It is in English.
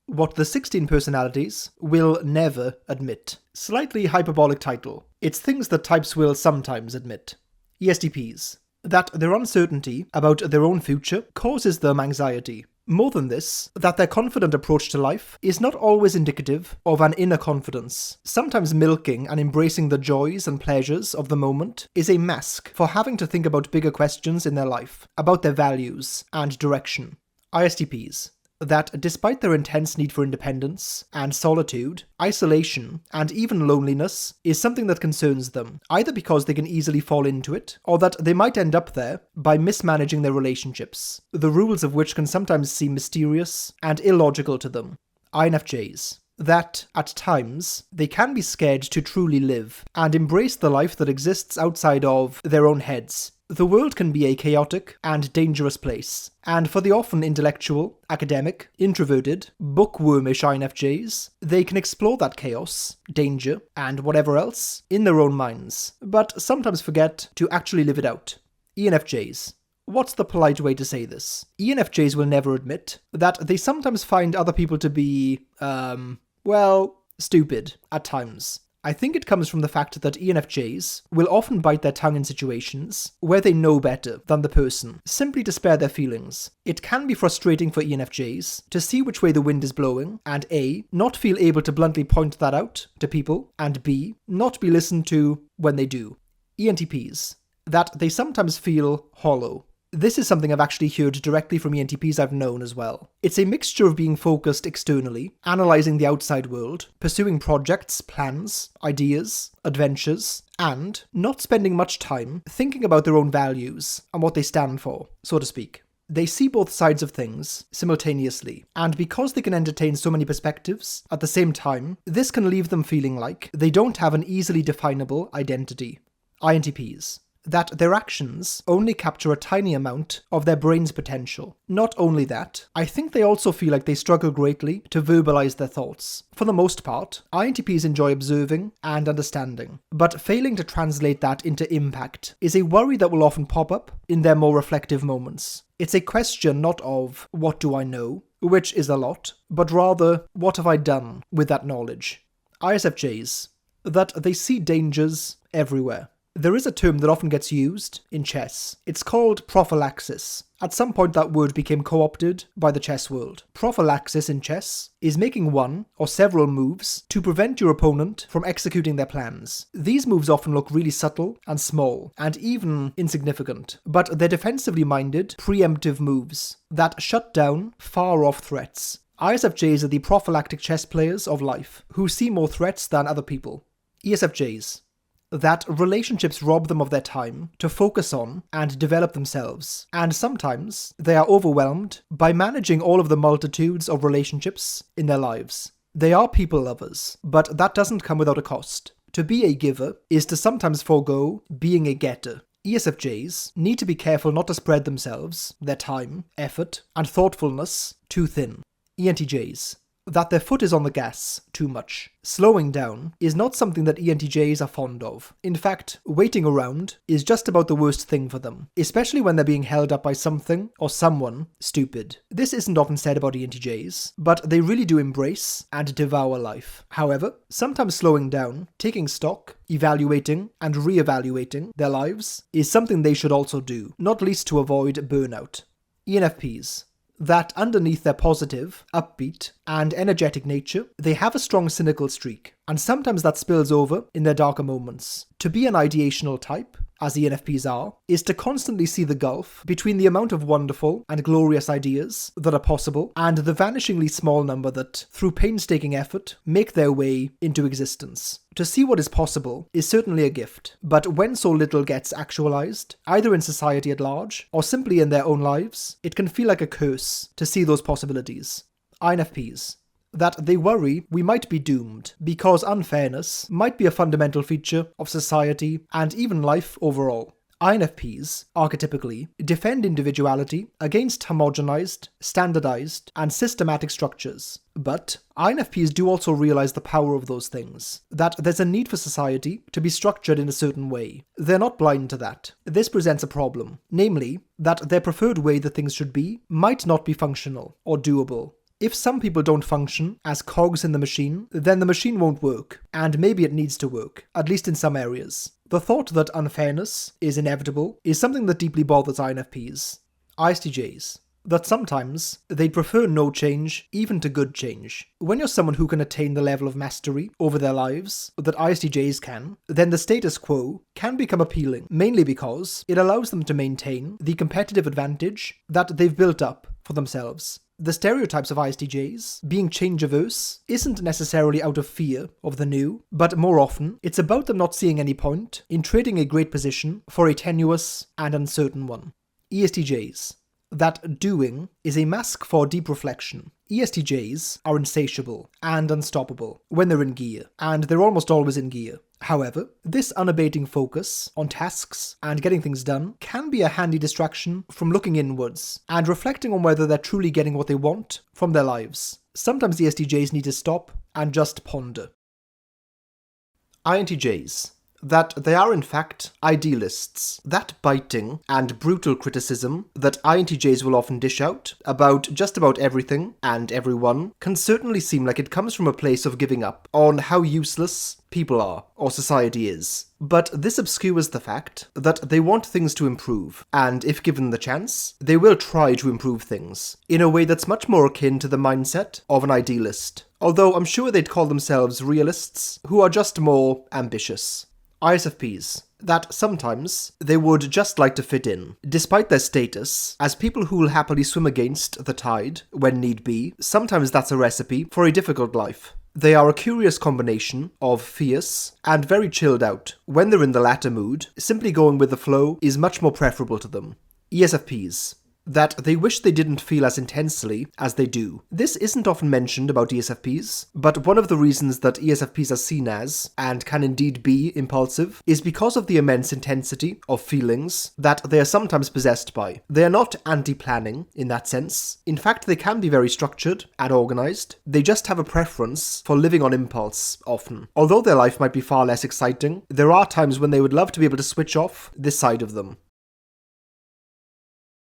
What the 16 personalities will never admit. Slightly hyperbolic title. It's things that types will sometimes admit. ESTPs. That their uncertainty about their own future causes them anxiety. More than this, that their confident approach to life is not always indicative of an inner confidence. Sometimes milking and embracing the joys and pleasures of the moment is a mask for having to think about bigger questions in their life, about their values and direction. ISTPs. That despite their intense need for independence and solitude, isolation, and even loneliness is something that concerns them, either because they can easily fall into it, or that they might end up there by mismanaging their relationships, the rules of which can sometimes seem mysterious and illogical to them. INFJs. That, at times, they can be scared to truly live and embrace the life that exists outside of their own heads. The world can be a chaotic and dangerous place, and for the often intellectual, academic, introverted, bookwormish INFJs, they can explore that chaos, danger, and whatever else in their own minds, but sometimes forget to actually live it out. ENFJs. What's the polite way to say this? ENFJs will never admit that they sometimes find other people to be, stupid at times. I think it comes from the fact that ENFJs will often bite their tongue in situations where they know better than the person, simply to spare their feelings. It can be frustrating for ENFJs to see which way the wind is blowing, and A, not feel able to bluntly point that out to people, and B, not be listened to when they do. ENTPs. That they sometimes feel hollow. This is something I've actually heard directly from ENTPs I've known as well. It's a mixture of being focused externally, analysing the outside world, pursuing projects, plans, ideas, adventures, and not spending much time thinking about their own values and what they stand for, so to speak. They see both sides of things simultaneously, and because they can entertain so many perspectives at the same time, this can leave them feeling like they don't have an easily definable identity. INTPs. That their actions only capture a tiny amount of their brain's potential. Not only that, I think they also feel like they struggle greatly to verbalize their thoughts. For the most part, INTPs enjoy observing and understanding, but failing to translate that into impact is a worry that will often pop up in their more reflective moments. It's a question not of, what do I know, which is a lot, but rather, what have I done with that knowledge? ISFJs. That they see dangers everywhere. There is a term that often gets used in chess. It's called prophylaxis. At some point that word became co-opted by the chess world. Prophylaxis in chess is making one or several moves to prevent your opponent from executing their plans. These moves often look really subtle and small, and even insignificant, but they're defensively minded, preemptive moves that shut down far-off threats. ISFJs are the prophylactic chess players of life, who see more threats than other people. ESFJs. That relationships rob them of their time to focus on and develop themselves, and sometimes they are overwhelmed by managing all of the multitudes of relationships in their lives. They are people lovers, but that doesn't come without a cost. To be a giver is to sometimes forego being a getter. ESFJs need to be careful not to spread themselves, their time, effort, and thoughtfulness too thin. ENTJs. That their foot is on the gas too much. Slowing down is not something that ENTJs are fond of. In fact, waiting around is just about the worst thing for them, especially when they're being held up by something or someone stupid. This isn't often said about ENTJs, but they really do embrace and devour life. However, sometimes slowing down, taking stock, evaluating and re-evaluating their lives is something they should also do, not least to avoid burnout. ENFPs. That underneath their positive, upbeat, and energetic nature, they have a strong cynical streak, and sometimes that spills over in their darker moments. To be an ideational type, as ENFPs are, is to constantly see the gulf between the amount of wonderful and glorious ideas that are possible and the vanishingly small number that, through painstaking effort, make their way into existence. To see what is possible is certainly a gift, but when so little gets actualized, either in society at large or simply in their own lives, it can feel like a curse to see those possibilities. INFPs. That they worry we might be doomed because unfairness might be a fundamental feature of society and even life overall. INFPs, archetypically, defend individuality against homogenized, standardized, and systematic structures. But INFPs do also realize the power of those things, that there's a need for society to be structured in a certain way. They're not blind to that. This presents a problem, namely, that their preferred way that things should be might not be functional or doable. If some people don't function as cogs in the machine, then the machine won't work, and maybe it needs to work, at least in some areas. The thought that unfairness is inevitable is something that deeply bothers INFPs. ISTJs. That sometimes they'd prefer no change, even to good change. When you're someone who can attain the level of mastery over their lives that ISTJs can, then the status quo can become appealing, mainly because it allows them to maintain the competitive advantage that they've built up for themselves. The stereotypes of ISTJs, being change-averse, isn't necessarily out of fear of the new, but more often, it's about them not seeing any point in trading a great position for a tenuous and uncertain one. ESTJs. That doing is a mask for deep reflection. ESTJs are insatiable and unstoppable when they're in gear, and they're almost always in gear. However, this unabating focus on tasks and getting things done can be a handy distraction from looking inwards and reflecting on whether they're truly getting what they want from their lives. Sometimes ESTJs need to stop and just ponder. INTJs. That they are in fact idealists. That biting and brutal criticism that INTJs will often dish out about just about everything and everyone can certainly seem like it comes from a place of giving up on how useless people are or society is. But this obscures the fact that they want things to improve, and if given the chance, they will try to improve things in a way that's much more akin to the mindset of an idealist. Although I'm sure they'd call themselves realists who are just more ambitious. ISFPs. That sometimes they would just like to fit in, despite their status as people who will happily swim against the tide when need be. Sometimes that's a recipe for a difficult life. They are a curious combination of fierce and very chilled out. When they're in the latter mood, simply going with the flow is much more preferable to them. ESFPs. That they wish they didn't feel as intensely as they do. This isn't often mentioned about ESFPs, but one of the reasons that ESFPs are seen as, and can indeed be, impulsive, is because of the immense intensity of feelings that they are sometimes possessed by. They are not anti-planning in that sense. In fact, they can be very structured and organised. They just have a preference for living on impulse, often. Although their life might be far less exciting, there are times when they would love to be able to switch off this side of them.